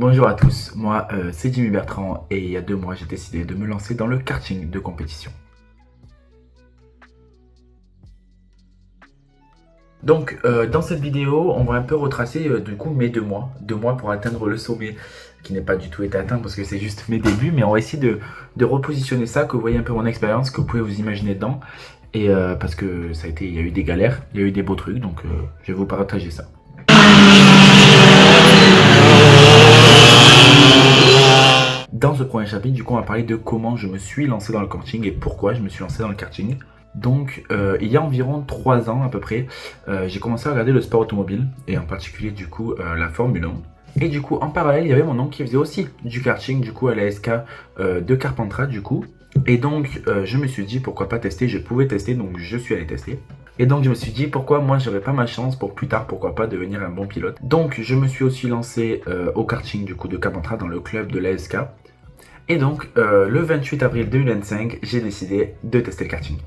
Bonjour à tous, moi c'est Jimmy Bertrand et il y a 2 mois j'ai décidé de me lancer dans le karting de compétition. Donc dans cette vidéo on va un peu retracer du coup mes 2 mois pour atteindre le sommet qui n'est pas du tout été atteint parce que c'est juste mes débuts, mais on va essayer de repositionner ça, que vous voyez un peu mon expérience, que vous pouvez vous imaginer dedans, et parce que ça a été, il y a eu des galères, il y a eu des beaux trucs, donc je vais vous partager ça. Dans ce premier chapitre, du coup, on va parler de comment je me suis lancé dans le karting et pourquoi je me suis lancé dans le karting. Donc, il y a environ 3 ans à peu près, j'ai commencé à regarder le sport automobile et en particulier du coup la Formule 1. Et du coup, en parallèle, il y avait mon oncle qui faisait aussi du karting, du coup à la SK de Carpentras du coup. Et donc, je me suis dit pourquoi pas tester, je pouvais tester, donc je suis allé tester. Et donc je me suis dit pourquoi moi j'aurais pas ma chance pour plus tard, pourquoi pas devenir un bon pilote. Donc je me suis aussi lancé au karting du coup de Carpentras dans le club de l'ASK. Et donc le 28 avril 2025, j'ai décidé de tester le karting.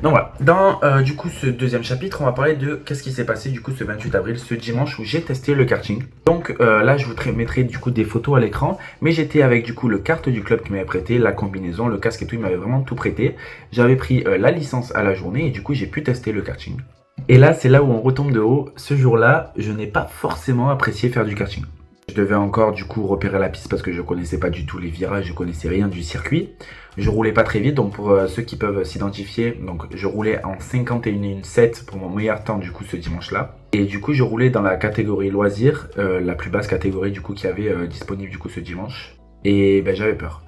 Donc voilà, dans du coup ce deuxième chapitre, on va parler de qu'est-ce qui s'est passé du coup ce 28 avril, ce dimanche où j'ai testé le karting. Donc là je vous mettrai du coup des photos à l'écran, mais j'étais avec du coup le kart du club qui m'avait prêté, la combinaison, le casque et tout, il m'avait vraiment tout prêté. J'avais pris la licence à la journée et du coup j'ai pu tester le karting. Et là c'est là où on retombe de haut, ce jour-là je n'ai pas forcément apprécié faire du karting. Je devais encore du coup repérer la piste parce que je connaissais pas du tout les virages, je connaissais rien du circuit. Je roulais pas très vite, donc pour ceux qui peuvent s'identifier, donc je roulais en 51,7 pour mon meilleur temps du coup ce dimanche-là. Et du coup je roulais dans la catégorie loisirs, la plus basse catégorie du coup qu'il y avait disponible du coup ce dimanche. Et ben j'avais peur.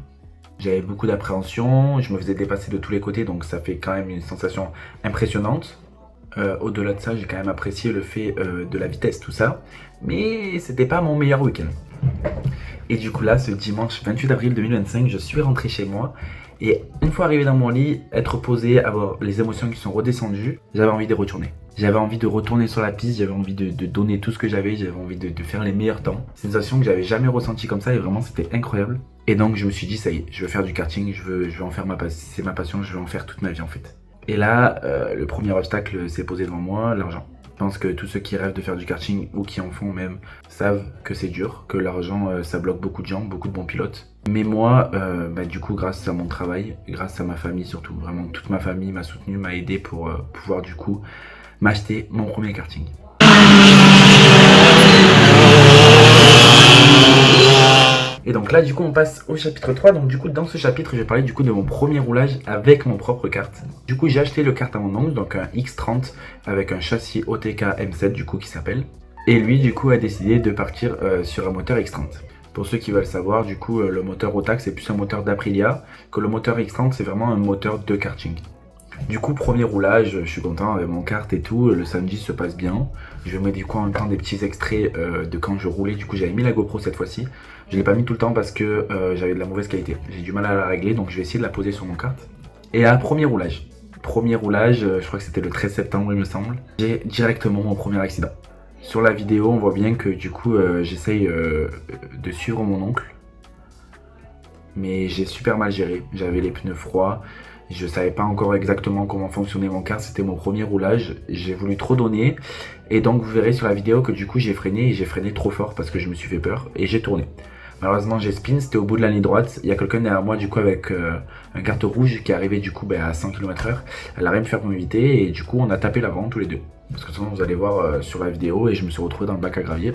J'avais beaucoup d'appréhension, je me faisais dépasser de tous les côtés, donc ça fait quand même une sensation impressionnante. Au-delà de ça, j'ai quand même apprécié le fait de la vitesse, tout ça. Mais c'était pas mon meilleur week-end. Et du coup là, ce dimanche 28 avril 2025, je suis rentré chez moi. Et une fois arrivé dans mon lit, être posé, avoir les émotions qui sont redescendues, j'avais envie de retourner. J'avais envie de retourner sur la piste, j'avais envie de donner tout ce que j'avais envie de faire les meilleurs temps. Sensation que j'avais jamais ressentie comme ça et vraiment c'était incroyable. Et donc je me suis dit, ça y est, je veux faire du karting, je veux en faire ma passion, c'est ma passion, je veux en faire toute ma vie en fait. Et là, le premier obstacle s'est posé devant moi, l'argent. Je pense que tous ceux qui rêvent de faire du karting ou qui en font même savent que c'est dur, que l'argent ça bloque beaucoup de gens, beaucoup de bons pilotes. Mais moi, du coup, grâce à mon travail, grâce à ma famille surtout, vraiment toute ma famille m'a soutenu, m'a aidé pour pouvoir du coup m'acheter mon premier karting. Et donc là du coup on passe au chapitre 3, donc du coup dans ce chapitre je vais parler du coup de mon premier roulage avec mon propre kart. Du coup j'ai acheté le kart à mon oncle, donc un X30 avec un châssis OTK M7 du coup qui s'appelle. Et lui du coup a décidé de partir sur un moteur X30. Pour ceux qui veulent savoir, du coup le moteur OTAC c'est plus un moteur d'Aprilia, que le moteur X30 c'est vraiment un moteur de karting. Du coup, premier roulage, je suis content avec mon kart et tout, le samedi se passe bien. Je mets du coup en même temps des petits extraits de quand je roulais, du coup j'avais mis la GoPro cette fois-ci. Je l'ai pas mis tout le temps parce que j'avais de la mauvaise qualité. J'ai du mal à la régler, donc je vais essayer de la poser sur mon kart. Et à premier roulage, je crois que c'était le 13 septembre il me semble, j'ai directement mon premier accident. Sur la vidéo, on voit bien que du coup j'essaye de suivre mon oncle. Mais j'ai super mal géré, j'avais les pneus froids. Je savais pas encore exactement comment fonctionnait mon kart, c'était mon premier roulage, j'ai voulu trop donner et donc vous verrez sur la vidéo que du coup j'ai freiné et j'ai freiné trop fort parce que je me suis fait peur et j'ai tourné. Malheureusement j'ai spin, c'était au bout de la ligne droite, il y a quelqu'un derrière moi du coup avec un carte rouge qui est arrivé du coup à 100 km/h, elle a rien pu faire pour m'éviter et du coup on a tapé l'avant tous les deux. Parce que sinon vous allez voir sur la vidéo et je me suis retrouvé dans le bac à gravier.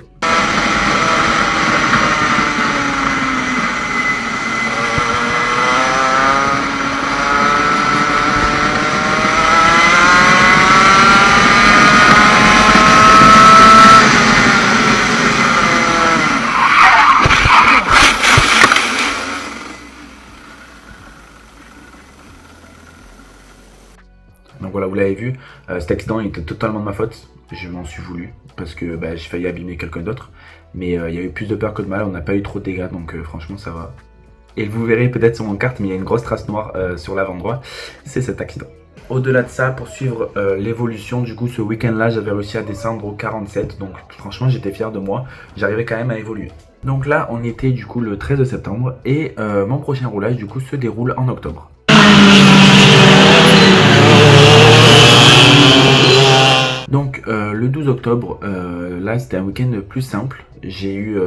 Donc voilà, vous l'avez vu, cet accident il était totalement de ma faute, je m'en suis voulu, parce que j'ai failli abîmer quelqu'un d'autre, mais il y a eu plus de peur que de mal, on n'a pas eu trop de dégâts, donc franchement ça va. Et vous verrez peut-être sur mon kart, mais il y a une grosse trace noire sur l'avant droit, c'est cet accident. Au-delà de ça, pour suivre l'évolution, du coup ce week-end-là, j'avais réussi à descendre au 47, donc franchement j'étais fier de moi, j'arrivais quand même à évoluer. Donc là, on était du coup le 13 septembre, et mon prochain roulage du coup se déroule en octobre. Donc le 12 octobre, là c'était un week-end plus simple. J'ai eu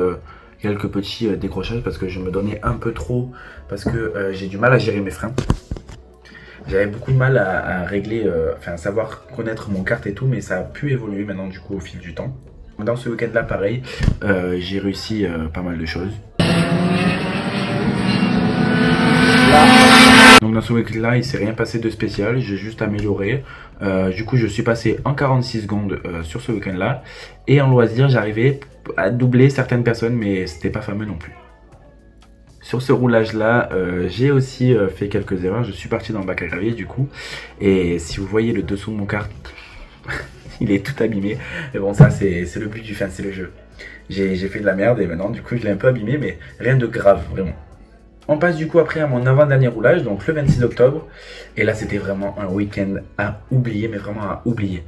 quelques petits décrochages parce que je me donnais un peu trop, parce que j'ai du mal à gérer mes freins. J'avais beaucoup de mal à régler, enfin à savoir connaître mon kart et tout, mais ça a pu évoluer maintenant du coup au fil du temps. Dans ce week-end là pareil, j'ai réussi pas mal de choses. Donc dans ce week-end là il s'est rien passé de spécial, j'ai juste amélioré. Du coup je suis passé en 46 secondes sur ce week-end là. Et en loisir j'arrivais à doubler certaines personnes, mais c'était pas fameux non plus. Sur ce roulage là, j'ai aussi fait quelques erreurs. Je suis parti dans le bac à gravier du coup. Et si vous voyez le dessous de mon kart, il est tout abîmé. Mais bon, ça c'est le but du fin, c'est le jeu. J'ai fait de la merde et maintenant du coup je l'ai un peu abîmé, mais rien de grave vraiment. On passe du coup après à mon avant-dernier roulage, donc le 26 octobre. Et là c'était vraiment un week-end à oublier, mais vraiment à oublier.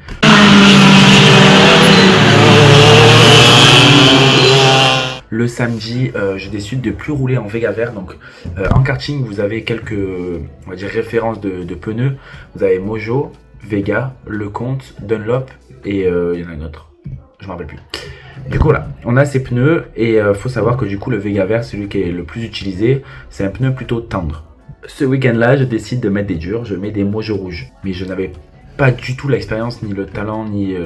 Le samedi, je décide de plus rouler en Vega vert. Donc en karting, vous avez quelques on va dire, références de pneus. Vous avez Mojo, Vega, Lecomte, Dunlop et il y en a un autre. Je ne me rappelle plus. Du coup là, on a ces pneus et faut savoir que du coup le Vega vert, c'est celui qui est le plus utilisé. C'est un pneu plutôt tendre. Ce week-end là, je décide de mettre des durs. Je mets des Mojo rouges. Mais je n'avais pas du tout l'expérience, ni le talent, ni...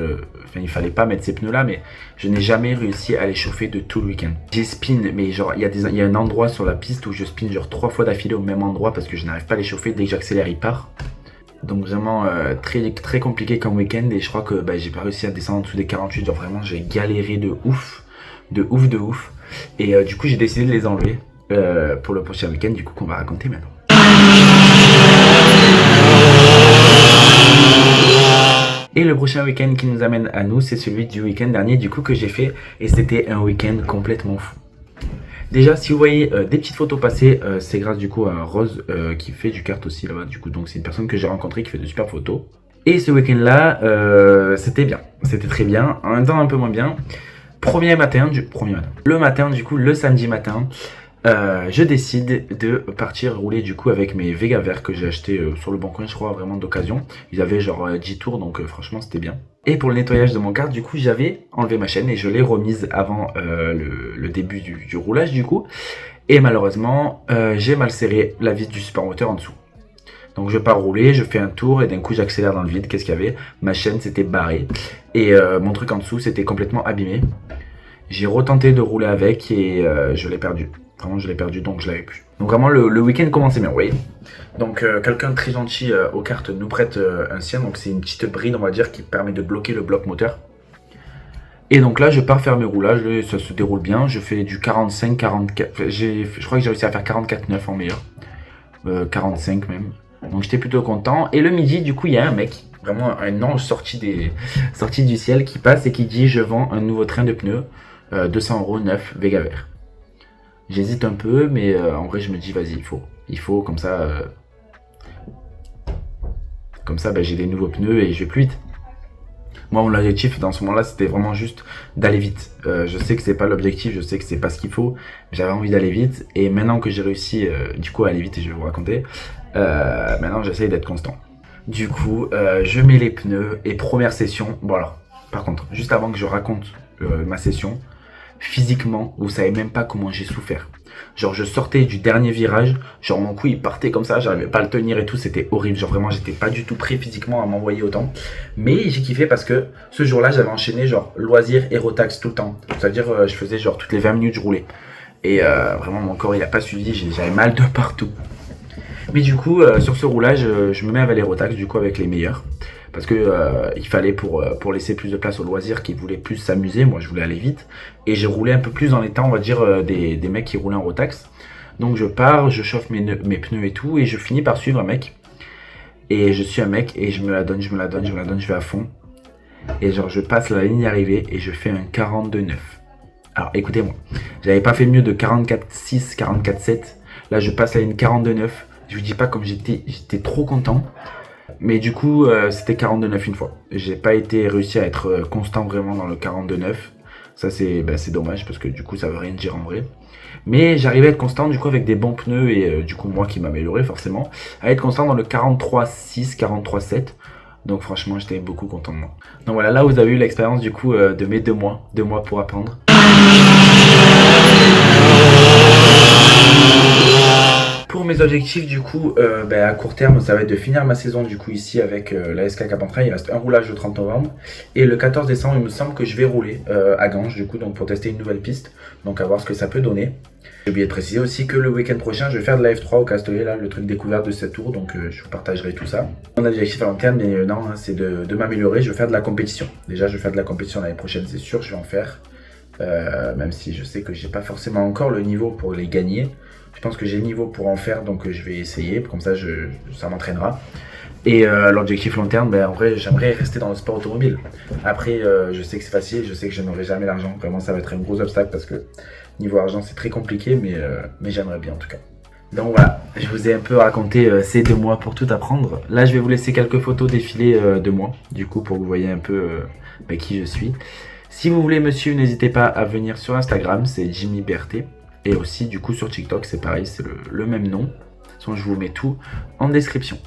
Enfin, il fallait pas mettre ces pneus là, mais je n'ai jamais réussi à les chauffer de tout le week-end. J'ai spin, mais genre, il y a un endroit sur la piste où je spin genre 3 fois d'affilée au même endroit parce que je n'arrive pas à les chauffer. Dès que j'accélère, il part. Donc vraiment très, très compliqué comme week-end. Et je crois que j'ai pas réussi à descendre en dessous des 48. Genre vraiment, j'ai galéré de ouf. De ouf. Et du coup, j'ai décidé de les enlever pour le prochain week-end, du coup, qu'on va raconter maintenant. Et le prochain week-end qui nous amène à nous, c'est celui du week-end dernier du coup que j'ai fait. Et c'était un week-end complètement fou. Déjà, si vous voyez des petites photos passer, c'est grâce du coup à Rose qui fait du kart aussi là-bas. Du coup, donc c'est une personne que j'ai rencontrée qui fait de super photos. Et ce week-end-là, c'était bien. C'était très bien. En même temps, un peu moins bien. Le matin, du coup, le samedi matin, je décide de partir rouler du coup avec mes Vega verts que j'ai acheté sur le bon coin, je crois, vraiment d'occasion. Ils avaient genre 10 tours, donc franchement c'était bien. Et pour le nettoyage de mon kart, du coup j'avais enlevé ma chaîne et je l'ai remise avant le début du roulage du coup. Et malheureusement j'ai mal serré la vis du supermoteur en dessous. Donc je pars rouler, je fais un tour et d'un coup j'accélère dans le vide. Qu'est-ce qu'il y avait? Ma chaîne s'était barrée et mon truc en dessous s'était complètement abîmé. J'ai retenté de rouler avec et je l'ai perdu. Vraiment, je l'ai perdu, donc je l'avais plus. Donc vraiment, le week-end commençait bien, vous voyez. Donc quelqu'un de très gentil aux cartes nous prête un sien. Donc c'est une petite bride, on va dire, qui permet de bloquer le bloc moteur. Et donc là, je pars faire mes roulages, ça se déroule bien. Je fais du 45, 44. Je crois que j'ai réussi à faire 44,9 en meilleur. 45 même. Donc j'étais plutôt content. Et le midi, du coup, il y a un mec, vraiment un ange sorti du ciel, qui passe et qui dit: je vends un nouveau train de pneus, 200 € neuf, Vega vert. J'hésite un peu, mais en vrai, je me dis, vas-y, il faut, comme ça, j'ai des nouveaux pneus et je vais plus vite. Moi, mon objectif dans ce moment-là, c'était vraiment juste d'aller vite. Je sais que c'est pas l'objectif, je sais que c'est pas ce qu'il faut, mais j'avais envie d'aller vite. Et maintenant que j'ai réussi, du coup, à aller vite, et je vais vous raconter, maintenant, j'essaye d'être constant. Du coup, je mets les pneus et première session. Bon alors, par contre, juste avant que je raconte ma session, physiquement, vous savez même pas comment j'ai souffert. Genre je sortais du dernier virage, genre mon cou il partait comme ça, j'arrivais pas à le tenir et tout, c'était horrible. Genre vraiment j'étais pas du tout prêt physiquement à m'envoyer autant. Mais j'ai kiffé parce que ce jour-là j'avais enchaîné genre loisir et rotax tout le temps. C'est-à-dire je faisais genre toutes les 20 minutes je roulais. Et vraiment mon corps il a pas suivi, j'avais mal de partout. Mais du coup sur ce roulage je me mets à Valérotax du coup avec les meilleurs. Parce que il fallait pour laisser plus de place aux loisirs qui voulaient plus s'amuser. Moi je voulais aller vite. Et j'ai roulé un peu plus dans les temps on va dire des mecs qui roulaient en rotax. Donc je pars, je chauffe mes pneus et tout. Et je finis par suivre un mec. Et je suis un mec et je me la donne, je vais à fond. Et genre je passe la ligne d'arrivée et je fais un 42,9. Alors écoutez-moi, j'avais pas fait mieux de 44,6, 44,7. Là je passe la ligne 42,9. Je vous dis pas comme j'étais trop content. Mais du coup, c'était 42,9 une fois. J'ai pas réussi à être constant vraiment dans le 42,9. Ça, c'est dommage parce que du coup, ça veut rien dire en vrai. Mais j'arrivais à être constant du coup avec des bons pneus et du coup, moi qui m'améliorais forcément, à être constant dans le 43,6, 43,7. Donc franchement, j'étais beaucoup content de moi. Donc voilà, là vous avez eu l'expérience du coup de mes 2 mois pour apprendre. Pour mes objectifs du coup, à court terme, ça va être de finir ma saison du coup ici avec la SK Carpentras. Il reste un roulage le 30 novembre et le 14 décembre, il me semble que je vais rouler à Ganges du coup, donc pour tester une nouvelle piste, donc à voir ce que ça peut donner. J'ai oublié de préciser aussi que le week-end prochain, je vais faire de la F3 au Castellet, là, le truc découverte de cette tour, donc je vous partagerai tout ça. Mon objectif à long terme, bien évidemment, c'est de m'améliorer. Je vais faire de la compétition. Déjà, je vais faire de la compétition l'année prochaine, c'est sûr, je vais en faire. Même si je sais que j'ai pas forcément encore le niveau pour les gagner. Je pense que j'ai le niveau pour en faire, donc je vais essayer, comme ça ça m'entraînera. Et l'objectif long terme, en vrai, j'aimerais rester dans le sport automobile. Après, je sais que c'est facile, je sais que je n'aurai jamais l'argent. Vraiment, ça va être un gros obstacle parce que niveau argent, c'est très compliqué, mais j'aimerais bien en tout cas. Donc voilà, je vous ai un peu raconté ces 2 mois pour tout apprendre. Là, je vais vous laisser quelques photos défiler de moi, du coup, pour que vous voyez un peu qui je suis. Si vous voulez me suivre, n'hésitez pas à venir sur Instagram, c'est Jimmy BRT. Et aussi, du coup, sur TikTok, c'est pareil, c'est le même nom. De toute façon, je vous mets tout en description.